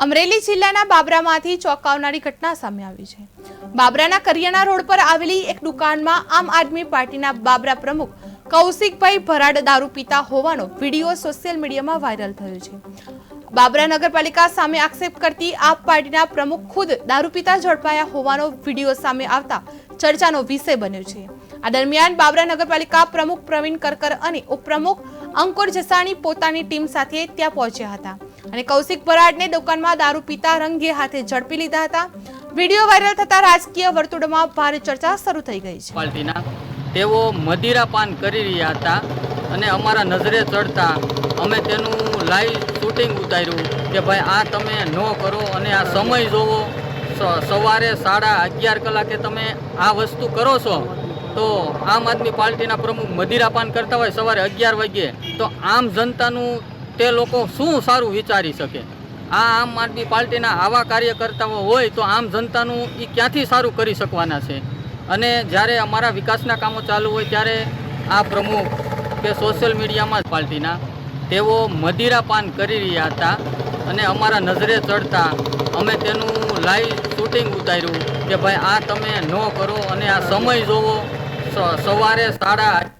અમરેલી જિલ્લાના બાબરામાંથી ચોંકાવનારી ઘટના સામે આવી છે। બાબરાના કરિયાણા રોડ પર આવેલી એક દુકાનમાં આમ આદમી પાર્ટીના બાબરા પ્રમુખ કૌશિકભાઈ ભરાડ દારૂ પીતા હોવાનો વિડીયો સોશિયલ મીડિયામાં વાયરલ થયો છે। બાબરા નગરપાલિકા સામે આક્ષેપ કરતી આપ પાર્ટીના પ્રમુખ ખુદ દારૂ પીતા ઝડપાયા હોવાનો વિડીયો સામે આવતા ચર્ચાનો વિષય બન્યો છે। આ દરમિયાન બાબરા નગરપાલિકા પ્રમુખ પ્રવીણ કરકર અને ઉપપ્રમુખ અંકુર જસાણી પોતાની ટીમ સાથે ત્યાં પહોંચ્યા હતા અને કૌશિક ભરાડને દુકાનમાં દારૂ પીતા રંગે હાથે ઝડપી લીધા હતા। વિડીયો વાયરલ થતા રાજકીય વર્તુળમાં ભારે ચર્ચા શરૂ થઈ ગઈ છે। પાર્ટીના તેઓ મદિરાપાન કરી રહ્યા હતા અને અમારા નજરે ચડતા અમે તેનું લાઈવ શૂટિંગ ઉતાર્યું કે ભાઈ આ તમે ન કરો અને આ સમય જોવો, સવારે 11:30 કલાકે તમે આ વસ્તુ કરો છો તો આમ આદમી પાર્ટીના પ્રમુખ મદિરાપાન કરતા હોય સવારે 11 વાગ્યે તો આમ જનતાનું તે લોકો શું સારું વિચારી શકે। આ આમ આદમી પાર્ટીના આવા કાર્યકર્તાઓ હોય તો આમ જનતાનું એ ક્યાંથી સારું કરી શકવાના છે। અને જ્યારે અમારા વિકાસના કામો ચાલુ હોય ત્યારે આ પ્રમુખ કે સોશિયલ મીડિયામાં પાર્ટીના તેઓ મદિરાપાન કરી રહ્યા હતા અને અમારા નજરે ચડતા અમે તેનું લાઈવ શૂટિંગ ઉતાર્યું કે ભાઈ આ તમે ન કરો અને આ સમય જોવો, સવારે 8:30